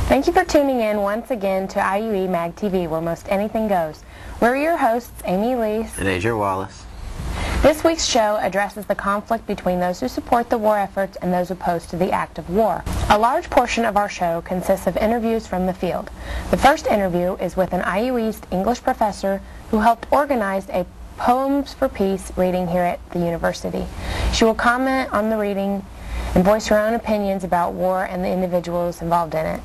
Thank you for tuning in once again to IUE Mag TV, where most anything goes. We're your hosts, Amy Lees and Adrian Wallace. This week's show addresses the conflict between those who support the war efforts and those opposed to the act of war. A large portion of our show consists of interviews from the field. The first interview is with an IU East English professor who helped organize a Poems for Peace reading here at the university. She will comment on the reading and voice her own opinions about war and the individuals involved in it.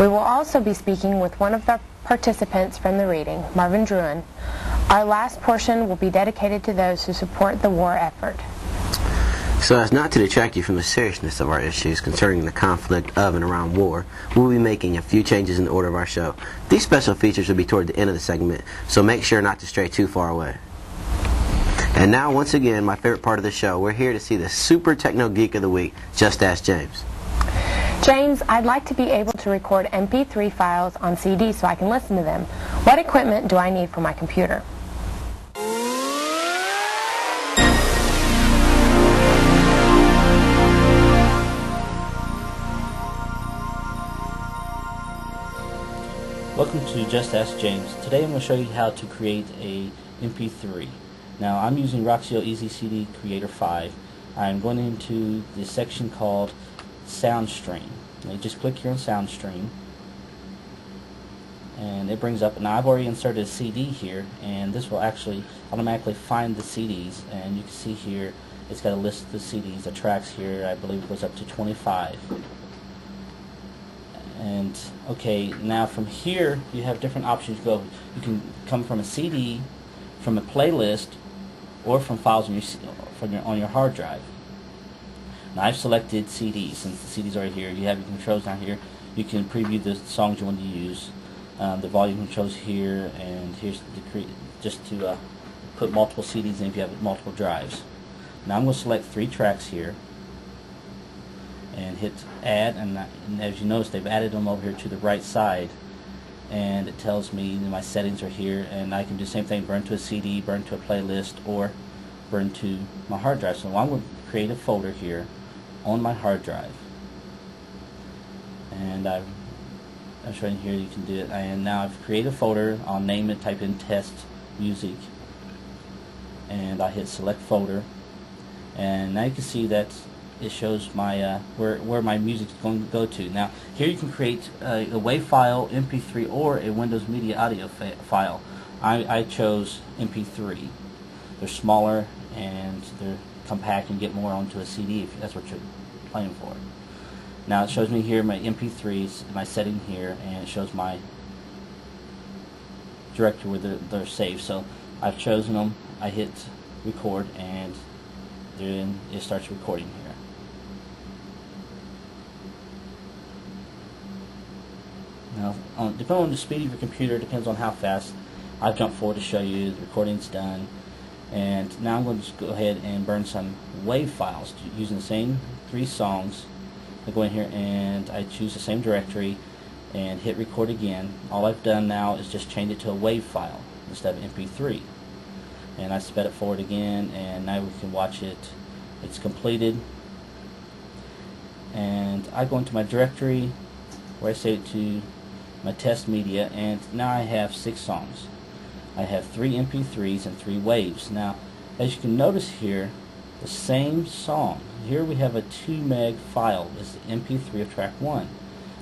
We will also be speaking with one of the participants from the reading, Marvin Dunn. Our last portion will be dedicated to those who support the war effort. So as not to detract you from the seriousness of our issues concerning the conflict of and around war, we'll be making a few changes in the order of our show. These special features will be toward the end of the segment, so make sure not to stray too far away. And now, once again, my favorite part of the show, we're here to see the Super Techno Geek of the Week, Just Ask James. James, I'd like to be able to record MP3 files on CD so I can listen to them. What equipment do I need for my computer? Welcome to Just Ask James. Today I'm going to show you how to create a MP3. Now I'm using Roxio Easy CD Creator 5. I'm going into the section called SoundStream. Now you just click here on SoundStream and it brings up, and I've already inserted a CD here, and this will actually automatically find the CDs, and you can see here it's got a list of the CDs, the tracks here. I believe it goes up to 25. And okay, now from here you have different options. You can come from a CD, from a playlist, or from files on your hard drive. Now I've selected CDs, since the CDs are right here. You have your controls down here. You can preview the songs you want to use. The volume controls here, and here's just to put multiple CDs in if you have multiple drives. Now I'm going to select 3 tracks here and hit add, and as you notice they've added them over here to the right side, and it tells me my settings are here, and I can do the same thing, burn to a CD, burn to a playlist, or burn to my hard drive. So I'm going to create a folder here on my hard drive, and I'm showing here you can do it. And now I've created a folder. I'll name it, type in test music, and I hit select folder, and now you can see that it shows my where my music is going to go to. Now here you can create a WAV file, MP3, or a Windows Media Audio file. I chose MP3. They're smaller and they're compact and get more onto a CD if that's what you're playing for. Now it shows me here my MP3s, my setting here, and it shows my directory where they're saved. So I've chosen them. I hit record, and then it starts recording here. Now, depending on the speed of your computer, depends on how fast. I've jumped forward to show you the recording's done, and now I'm going to just go ahead and burn some WAV files using the same 3 songs. I go in here and I choose the same directory and hit record again. All I've done now is just change it to a WAV file instead of MP3, and I sped it forward again, and now we can watch it. It's completed, and I go into my directory where I save it to my test media, and now I have 6 songs. I have 3 MP3s and 3 waves. Now as you can notice here, the same song, here we have a 2 meg file. It's the MP3 of track 1,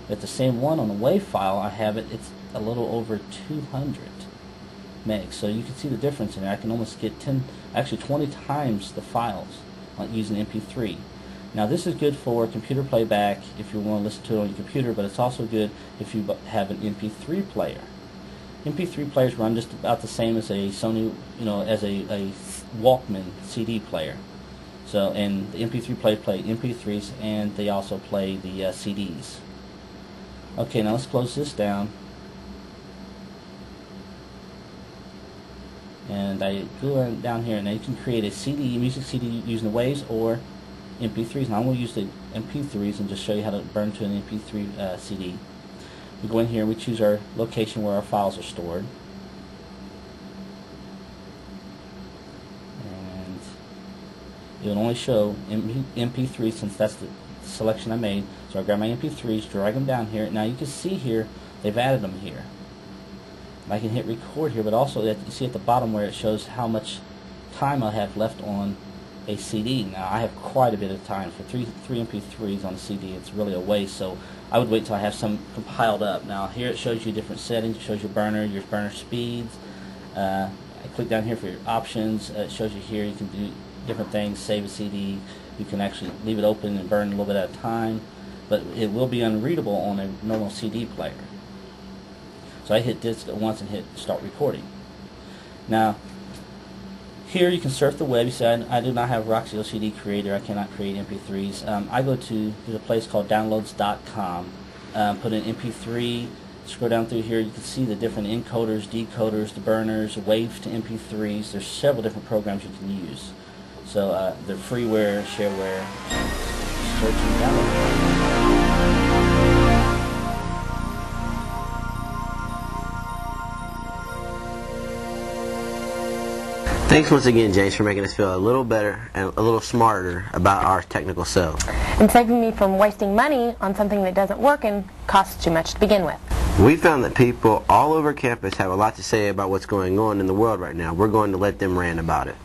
but the same one on the WAV file, I have it, it's a little over 200 megs. So you can see the difference in it. I can almost get 20 times the files using MP3. Now this is good for computer playback if you want to listen to it on your computer, but it's also good if you have an MP3 player. MP3 players run just about the same as a Sony, as a Walkman CD player. So, and the MP3 player play MP3s, and they also play the CDs. Okay, now let's close this down. And I go down here, and now you can create a CD, music CD using the waves or MP3s. Now I'm going to use the MP3s and just show you how to burn to an MP3 CD. We go in here, we choose our location where our files are stored, and it will only show MP3 since that's the the selection I made. So I grab my MP3s, drag them down here. Now you can see here, they've added them here. I can hit record here, but also you see at the bottom where it shows how much time I have left on a CD. Now I have quite a bit of time for three MP3s on a CD. It's really a waste, so I would wait till I have some compiled up. Now here it shows you different settings. It shows your burner speeds. I click down here for your options. It shows you here you can do different things, save a CD. You can actually leave it open and burn a little bit at a time, but it will be unreadable on a normal CD player. So I hit this once and hit start recording. Now here you can surf the web. You see I do not have Roxy CD Creator. I cannot create MP3s. I go to, there's a place called downloads.com. Put in MP3, scroll down through here, you can see the different encoders, decoders, the burners, waves to MP3s. There's several different programs you can use. So they're freeware, shareware. Search and download. Thanks once again, James, for making us feel a little better and a little smarter about our technical self. And saving me from wasting money on something that doesn't work and costs too much to begin with. We found that people all over campus have a lot to say about what's going on in the world right now. We're going to let them rant about it.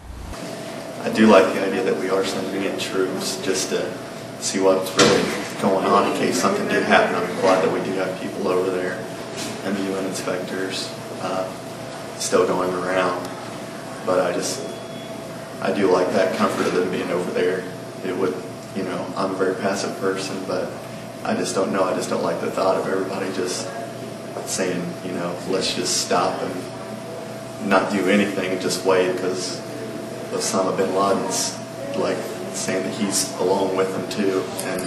I do like the idea that we are sending in troops just to see what's really going on in case something did happen. I'm glad that we do have people over there and the UN inspectors still going around. But I do like that comfort of them being over there. It would, you know, I'm a very passive person, but I just don't know. I just don't like the thought of everybody just saying, you know, let's just stop and not do anything and just wait, because Osama bin Laden's like saying that he's along with them too, and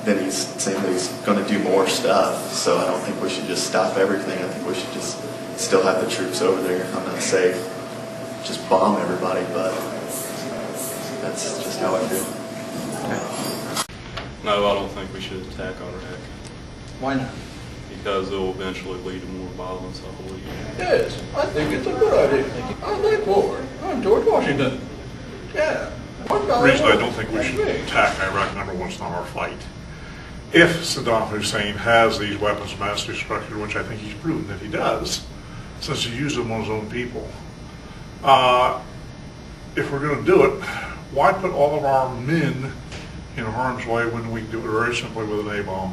then he's saying that he's going to do more stuff. So I don't think we should just stop everything. I think we should just still have the troops over there. I'm not saying just bomb everybody, but that's just how I feel. No, I don't think we should attack Iraq. Why not? Because it will eventually lead to more violence, I believe. Yes, I think it's a good idea. I like war. I'm George Washington. Yeah. The reason I don't think we should attack Iraq, number one, it's not our fight. If Saddam Hussein has these weapons of mass destruction, which I think he's proven that he does, since he used them on his own people, if we're going to do it, why put all of our men in harm's way when we can do it very simply with an A-bomb?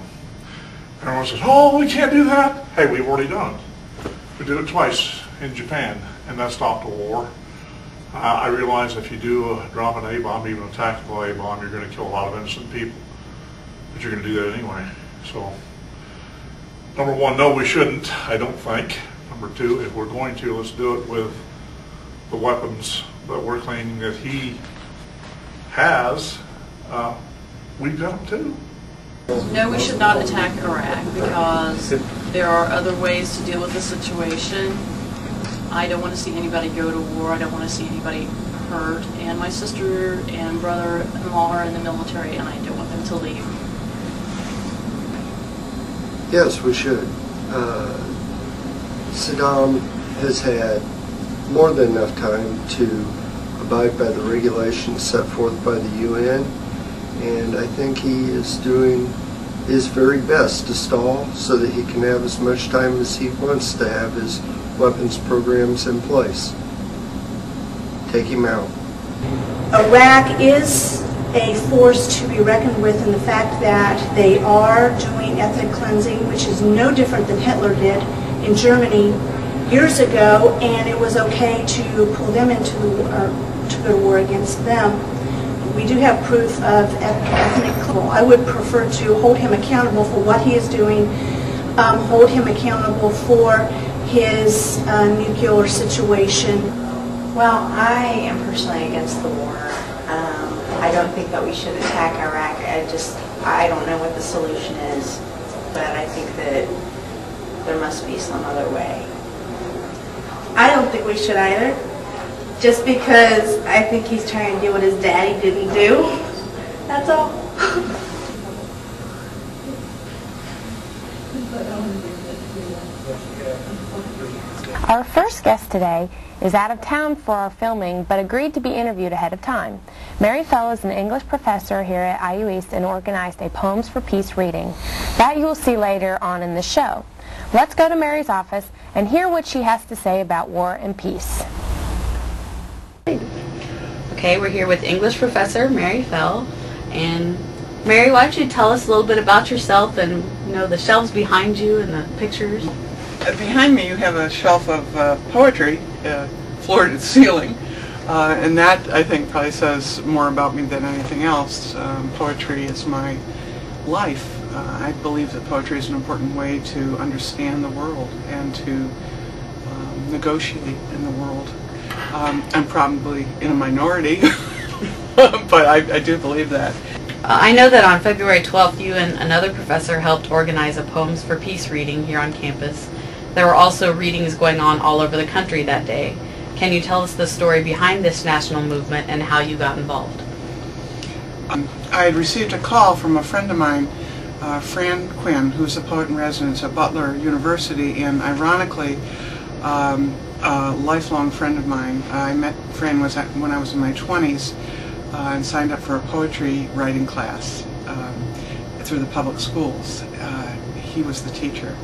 Everyone says, oh, we can't do that. Hey, we've already done it. We did it twice in Japan, and that stopped a war. I realize if you do drop an A-bomb, even a tactical A-bomb, you're going to kill a lot of innocent people. But you're going to do that anyway. So, number one, no, we shouldn't, I don't think. Number two, if we're going to, let's do it with the weapons that we're claiming that he has. We've got them too. No, we should not attack Iraq because there are other ways to deal with the situation. I don't want to see anybody go to war. I don't want to see anybody hurt. And my sister and brother-in-law are in the military, and I don't want them to leave. Yes, we should. Saddam has had more than enough time to abide by the regulations set forth by the UN, and I think he is doing his very best to stall so that he can have as much time as he wants to have his weapons programs in place. Take him out. Iraq is a force to be reckoned with in the fact that they are doing ethnic cleansing, which is no different than Hitler did in Germany years ago, and it was okay to pull them into to go to war against them. We do have proof of ethnic cleansing. I would prefer to hold him accountable for what he is doing, hold him accountable for his nuclear situation. Well, I am personally against the war. I don't think that we should attack Iraq. I don't know what the solution is, but I think that there must be some other way. I don't think we should either, just because I think he's trying to do what his daddy didn't do. That's all. Our first guest today is out of town for our filming, but agreed to be interviewed ahead of time. Mary Fell is an English professor here at IU East and organized a Poems for Peace reading. That you will see later on in the show. Let's go to Mary's office and hear what she has to say about war and peace. Okay, we're here with English professor Mary Fell. And Mary, why don't you tell us a little bit about yourself and the shelves behind you and the pictures? Behind me you have a shelf of poetry, floor to ceiling, and that I think probably says more about me than anything else. Poetry is my life. I believe that poetry is an important way to understand the world and to negotiate in the world. I'm probably in a minority, but I do believe that. I know that on February 12th you and another professor helped organize a Poems for Peace reading here on campus. There were also readings going on all over the country that day. Can you tell us the story behind this national movement and how you got involved? I had received a call from a friend of mine, Fran Quinn, who's a poet in residence at Butler University, and ironically, a lifelong friend of mine. I met Fran when I was in my 20s and signed up for a poetry writing class through the public schools. He was the teacher.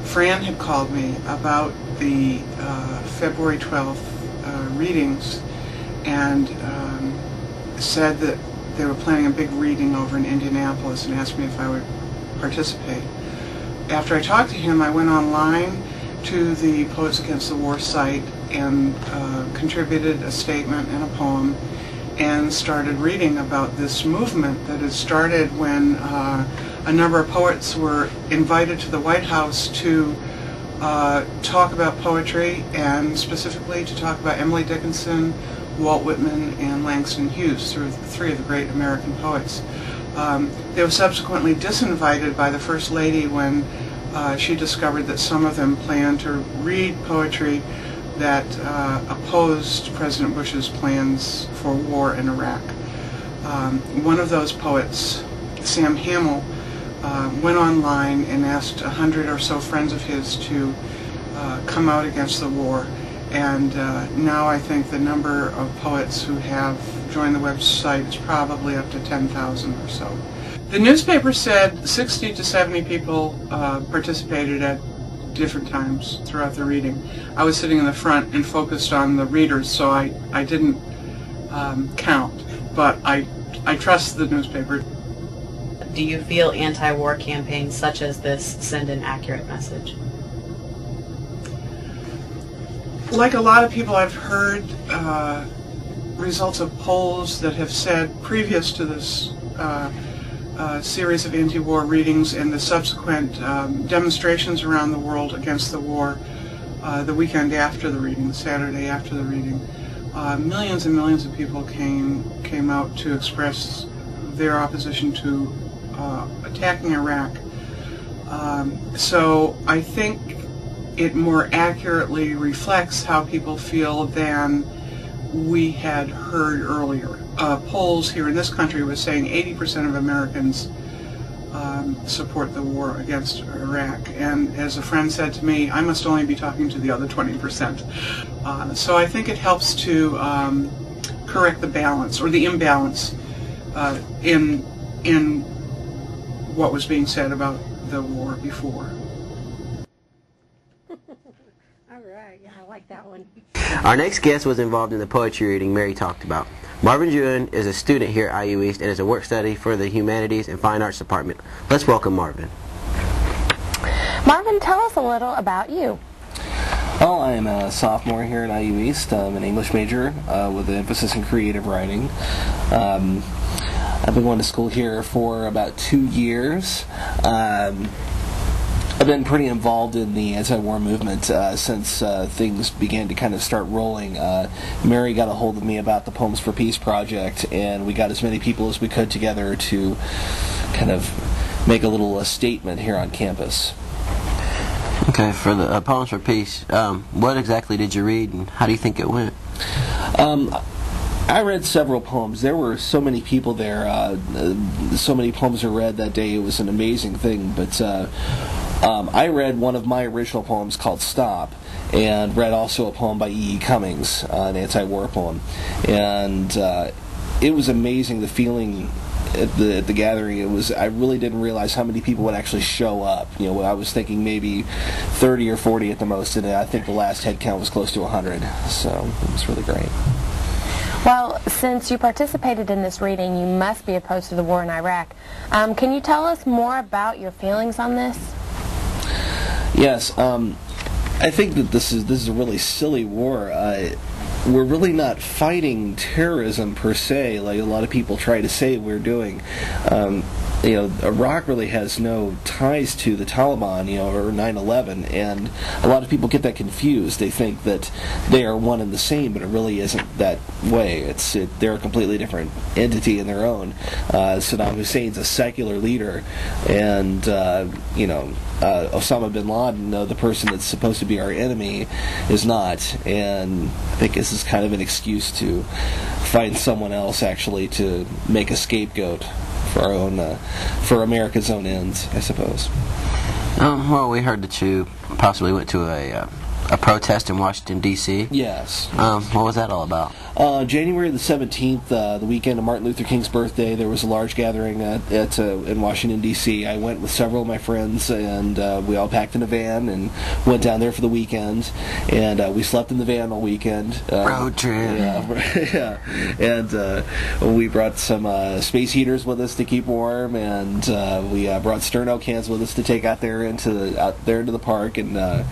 Fran had called me about the February 12th readings and said that they were planning a big reading over in Indianapolis and asked me if I would participate. After I talked to him, I went online to the Poets Against the War site and contributed a statement and a poem and started reading about this movement that had started when a number of poets were invited to the White House to talk about poetry, and specifically to talk about Emily Dickinson, Walt Whitman, and Langston Hughes, three of the great American poets. They were subsequently disinvited by the First Lady when she discovered that some of them planned to read poetry that opposed President Bush's plans for war in Iraq. One of those poets, Sam Hamill, went online and asked 100 or so friends of his to come out against the war, and now I think the number of poets who have joined the website is probably up to 10,000 or so. The newspaper said 60 to 70 people participated at different times throughout the reading. I was sitting in the front and focused on the readers, so I didn't count, but I trust the newspaper. Do you feel anti-war campaigns such as this send an accurate message? Like a lot of people, I've heard results of polls that have said, previous to this series of anti-war readings and the subsequent demonstrations around the world against the war, the weekend after the reading, the Saturday after the reading, millions and millions of people came out to express their opposition to attacking Iraq. So I think it more accurately reflects how people feel than we had heard earlier. Polls here in this country was saying 80% of Americans support the war against Iraq, and as a friend said to me, I must only be talking to the other 20%. So I think it helps to correct the balance, or the imbalance, in what was being said about the war before. All right, yeah, I like that one. Our next guest was involved in the poetry reading Mary talked about. Marvin Dunn is a student here at IU East and is a work study for the Humanities and Fine Arts Department. Let's welcome Marvin. Marvin, tell us a little about you. Well, I'm a sophomore here at IU East. I'm an English major with an emphasis in creative writing. I've been going to school here for about 2 years. I've been pretty involved in the anti-war movement since things began to kind of start rolling. Mary got a hold of me about the Poems for Peace project, and we got as many people as we could together to kind of make a little statement here on campus. Okay, for the Poems for Peace, what exactly did you read, and how do you think it went? I read several poems. There were so many people there. So many poems were read that day. It was an amazing thing. But I read one of my original poems called Stop, and read also a poem by E.E. Cummings, an anti-war poem. And it was amazing, the feeling at the gathering. I really didn't realize how many people would actually show up. You know, I was thinking maybe 30 or 40 at the most, and I think the last head count was close to 100. So it was really great. Well, since you participated in this reading, you must be opposed to the war in Iraq. Can you tell us more about your feelings on this? Yes, I think that this is a really silly war. We're really not fighting terrorism per se, like a lot of people try to say we're doing. You know, Iraq really has no ties to the Taliban, you know, or 9/11, and a lot of people get that confused. They think that they are one and the same, but it really isn't that way. They're a completely different entity in their own. Saddam Hussein's a secular leader, and Osama bin Laden, the person that's supposed to be our enemy, is not. And I think this is kind of an excuse to find someone else actually to make a scapegoat for our own, for America's own ends, I suppose. Well, we heard that you possibly went to a protest in Washington, D.C. Yes. What was that all about? January the 17th, the weekend of Martin Luther King's birthday, there was a large gathering in Washington, D.C. I went with several of my friends, and we all packed in a van and went down there for the weekend, and we slept in the van all weekend. Road trip. Yeah. And we brought some space heaters with us to keep warm, and we brought Sterno cans with us to take out there into the park, and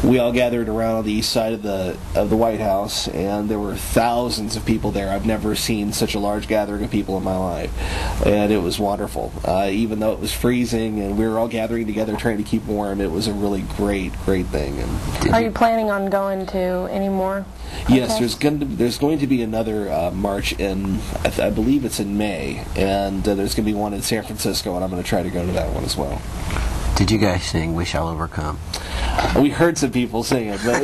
we all gathered around on the east side of the White House, and there were thousands of people there. I've never seen such a large gathering of people in my life, and it was wonderful. Even though it was freezing and we were all gathering together trying to keep warm, it was a really great thing. And are you planning on going to any more? Yes, there's going to be another march in, I believe it's in May, and there's going to be one in San Francisco, and I'm going to try to go to that one as well. Did you guys sing "We Shall Overcome"? We heard some people sing it, but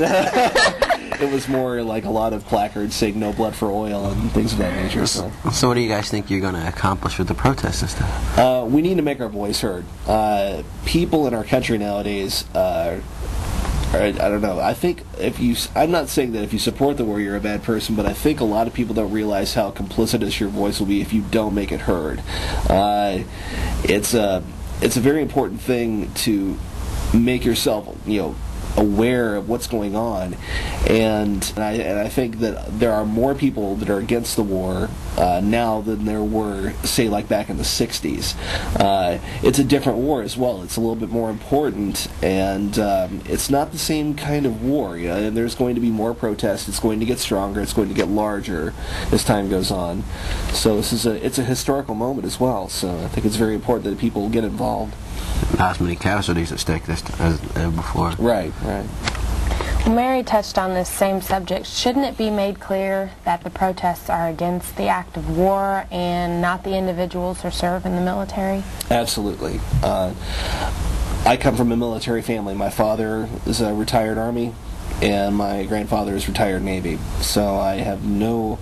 it was more like a lot of placards saying "No blood for oil" and things of that nature. So what do you guys think you're going to accomplish with the protests and stuff? We need to make our voice heard. People in our country nowadays, I don't know. I think I'm not saying that if you support the war you're a bad person, but I think a lot of people don't realize how complicitous your voice will be if you don't make it heard. It's a very important thing to make yourself, aware of what's going on, and I think that there are more people that are against the war now than there were, say, like back in the 60s. It's a different war as well. It's a little bit more important, and it's not the same kind of war. And there's going to be more protests. It's going to get stronger. It's going to get larger as time goes on. So it's a historical moment as well. So I think it's very important that people get involved. Not as many casualties at stake as before. Right. Well, Mary touched on this same subject. Shouldn't it be made clear that the protests are against the act of war and not the individuals who serve in the military? Absolutely. I come from a military family. My father is a retired Army, and my grandfather is retired Navy. So I have no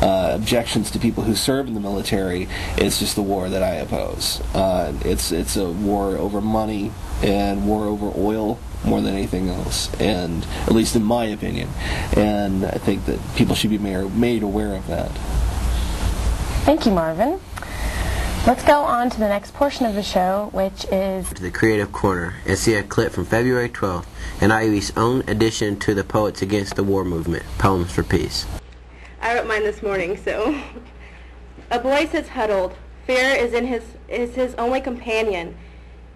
objections to people who serve in the military. It's just the war that I oppose. It's a war over money and war over oil more than anything else, and at least in my opinion. And I think that people should be made aware of that. Thank you, Marvin. Let's go on to the next portion of the show, which is to the Creative Corner, and see a clip from February 12th and IUE's own addition to the Poets Against the War movement, Poems for Peace. I wrote mine this morning, so. A boy sits huddled. Fear is his only companion.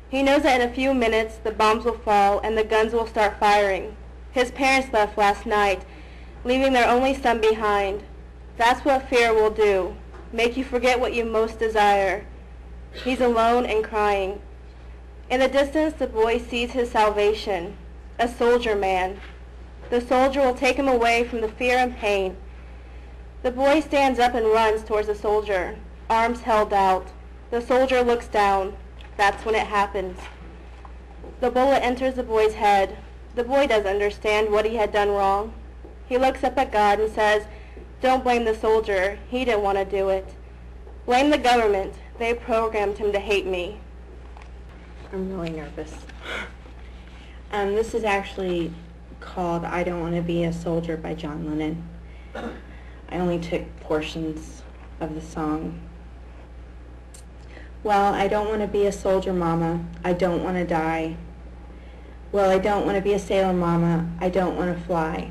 He knows that in a few minutes the bombs will fall and the guns will start firing. His parents left last night, leaving their only son behind. That's what fear will do, make you forget what you most desire. He's alone and crying. In the distance, the boy sees his salvation, a soldier man. The soldier will take him away from the fear and pain. The boy stands up and runs towards the soldier, arms held out. The soldier looks down. That's when it happens. The bullet enters the boy's head. The boy doesn't understand what he had done wrong. He looks up at God and says, Don't blame the soldier. He didn't want to do it. Blame the government. They programmed him to hate me. I'm really nervous. This is actually called I Don't Want to Be a Soldier by John Lennon. I only took portions of the song. Well, I don't want to be a soldier, Mama. I don't want to die. Well, I don't want to be a sailor, Mama. I don't want to fly.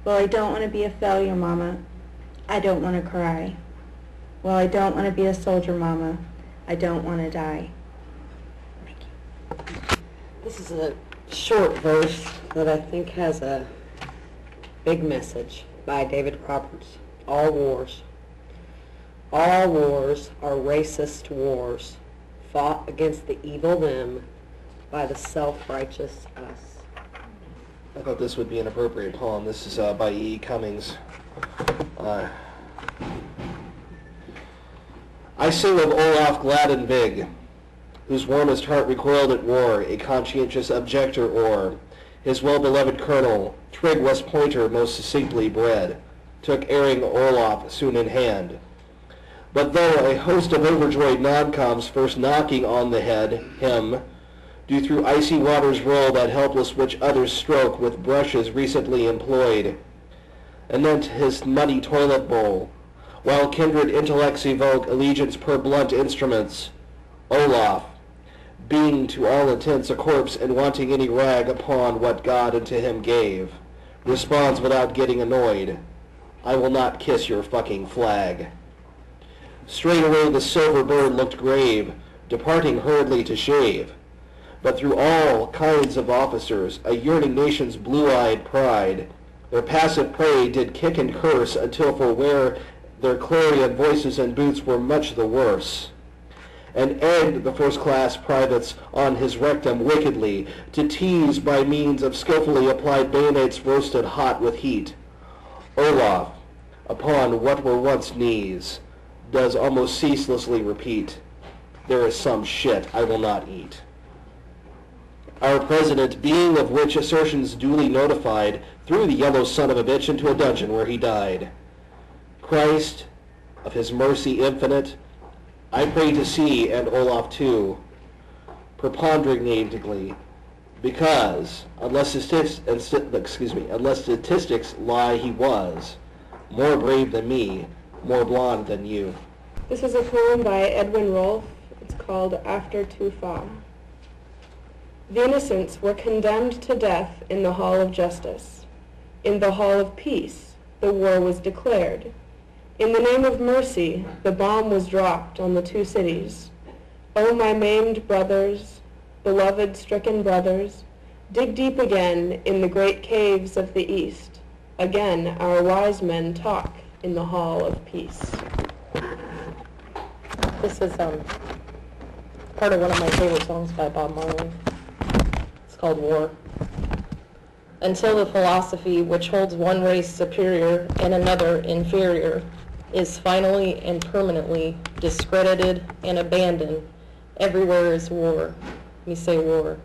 Well, I don't want to be a failure, Mama. I don't want to cry. Well, I don't want to be a soldier, Mama. I don't want to die. This is a short verse that I think has a big message by David Roberts. All wars are racist wars fought against the evil them by the self-righteous us. I thought this would be an appropriate poem. This is by E. Cummings. I sing of Olaf glad and big, whose warmest heart recoiled at war, a conscientious objector o'er. His well-beloved colonel, Trig West Pointer, most succinctly bred, took erring Olaf soon in hand. But though a host of overjoyed non-coms first knocking on the head, him, do through icy waters roll that helpless which others stroke with brushes recently employed, anent his muddy toilet bowl, while kindred intellects evoke allegiance per blunt instruments, Olaf, being to all intents a corpse and wanting any rag upon what God unto him gave, responds without getting annoyed, I will not kiss your fucking flag. Straightway the silver bird looked grave, departing hurriedly to shave. But through all kinds of officers, a yearning nation's blue-eyed pride, their passive prey did kick and curse until for where their clarion voices and boots were much the worse, and egged the first-class privates on his rectum wickedly, to tease by means of skillfully applied bayonets roasted hot with heat. Olaf, upon what were once knees, does almost ceaselessly repeat, there is some shit I will not eat. Our president, being of which assertions duly notified, threw the yellow son of a bitch into a dungeon where he died. Christ, of his mercy infinite, I pray to see, and Olaf too, preponderatingly, because, unless statistics lie, he was more brave than me, more blonde than you. This is a poem by Edwin Rolfe. It's called After Too Far. The innocents were condemned to death in the hall of justice. In the hall of peace, the war was declared. In the name of mercy, the bomb was dropped on the two cities. O my maimed brothers, beloved stricken brothers, dig deep again in the great caves of the east. Again our wise men talk in the hall of peace. This is part of one of my favorite songs by Bob Marley. It's called War. Until the philosophy which holds one race superior and another inferior is finally and permanently discredited and abandoned, everywhere is war. We say war.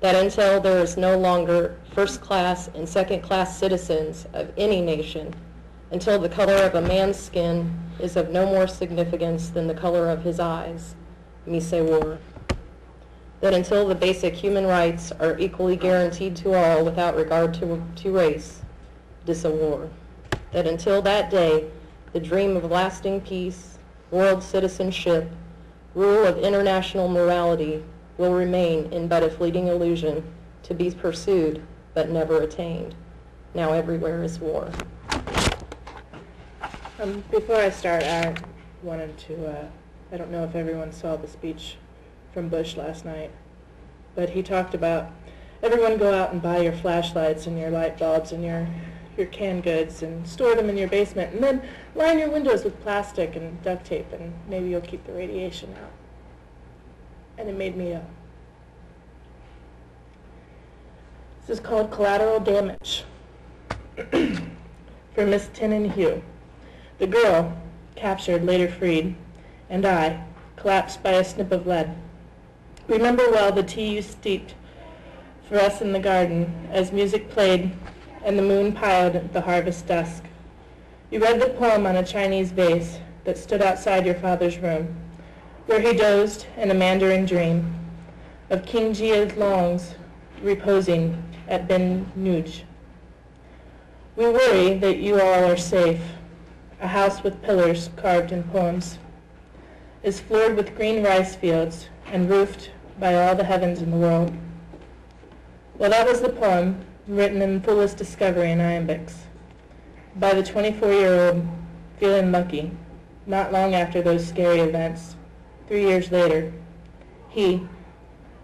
That until there is no longer first-class and second-class citizens of any nation, until the color of a man's skin is of no more significance than the color of his eyes, we say war. That until the basic human rights are equally guaranteed to all without regard to race, this a war. That until that day, the dream of lasting peace, world citizenship, rule of international morality will remain in but a fleeting illusion to be pursued but never attained. Now everywhere is war. Before I start, I wanted to, I don't know if everyone saw the speech from Bush last night, but he talked about everyone go out and buy your flashlights and your light bulbs and your canned goods and store them in your basement, and then line your windows with plastic and duct tape, and maybe you'll keep the radiation out. And it made me this is called Collateral Damage. For Miss Tinnan Hugh. The girl, captured, later freed, and I, collapsed by a snip of lead. Remember well the tea you steeped for us in the garden as music played and the moon piled at the harvest dusk. You read the poem on a Chinese vase that stood outside your father's room, where he dozed in a Mandarin dream of King Jia Long's reposing at Ben Nuj. We worry that you all are safe. A house with pillars carved in poems is floored with green rice fields and roofed by all the heavens in the world. Well, that was the poem written in fullest discovery in iambics by the 24-year-old feeling lucky, not long after those scary events. 3 years later, he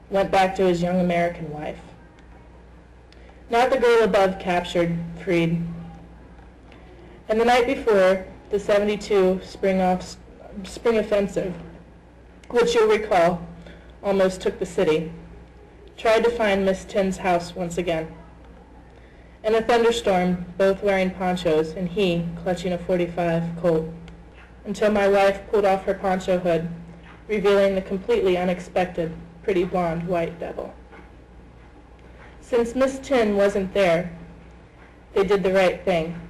went back to his young American wife. Not the girl above captured, freed. And the night before the 72 spring offensive, which you'll recall almost took the city, tried to find Miss Tin's house once again. In a thunderstorm, both wearing ponchos and he clutching a .45 Colt, until my wife pulled off her poncho hood, revealing the completely unexpected, pretty blonde white devil. Since Miss Tin wasn't there, they did the right thing.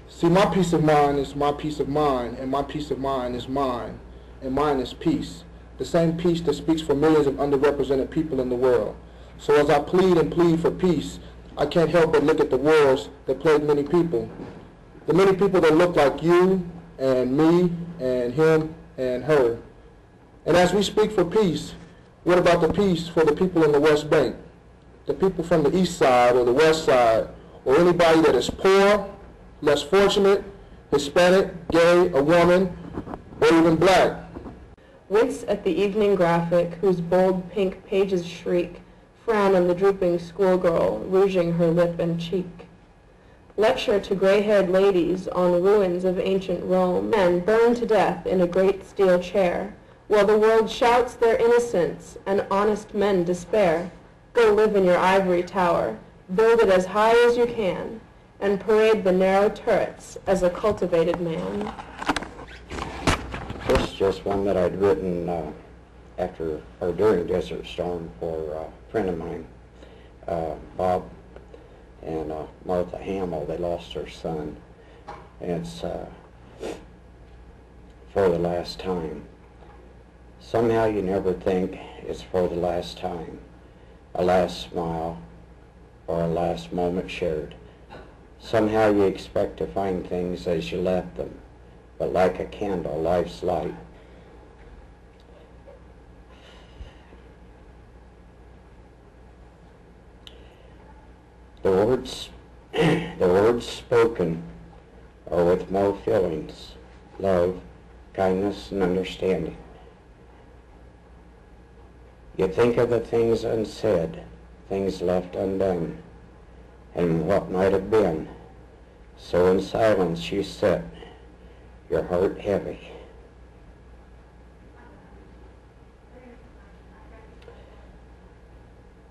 See, my peace of mind is my peace of mind, and my peace of mind is mine, and mine is peace. The same peace that speaks for millions of underrepresented people in the world. So as I plead and plead for peace, I can't help but look at the wars that plague many people. The many people that look like you, and me, and him, and her. And as we speak for peace, what about the peace for the people in the West Bank? The people from the East Side or the West Side, or anybody that is poor, less fortunate, Hispanic, gay, a woman, or even black. Wince at the evening graphic whose bold pink pages shriek, frown on the drooping schoolgirl, rouging her lip and cheek. Lecture to gray-haired ladies on ruins of ancient Rome, men burned to death in a great steel chair, while the world shouts their innocence and honest men despair. Go live in your ivory tower, build it as high as you can, and parade the narrow turrets as a cultivated man. This is just one that I'd written after or during Desert Storm for a friend of mine, Bob and Martha Hamill. They lost their son, and it's for the last time. Somehow you never think it's for the last time, a last smile or a last moment shared. Somehow you expect to find things as you left them, but like a candle, life's light. The words spoken are with more feelings, love, kindness, and understanding. You think of the things unsaid, things left undone, and what might have been. So in silence you sit, your heart heavy.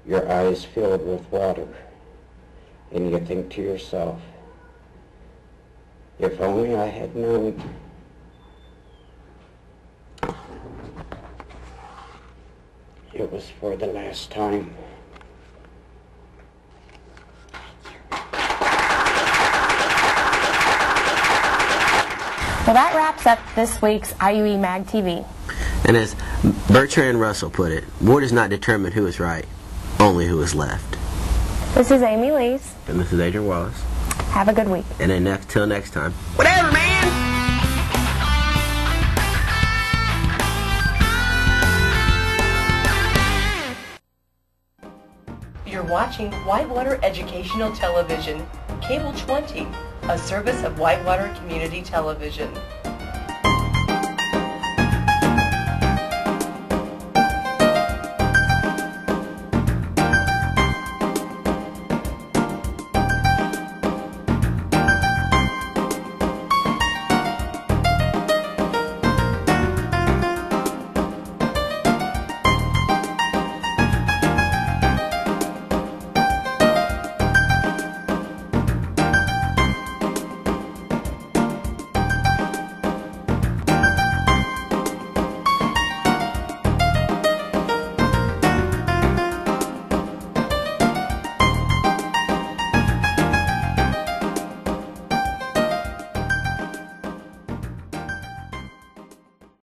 Your eyes filled with water, and you think to yourself, if only I had known. It was for the last time. Well, that wraps up this week's IUE Mag TV. And as Bertrand Russell put it, war does not determine who is right, only who is left. This is Amy Lees. And this is Adrian Wallace. Have a good week. And then till next time. Whatever, man! You're watching Whitewater Educational Television, Cable 20, a service of Whitewater Community Television.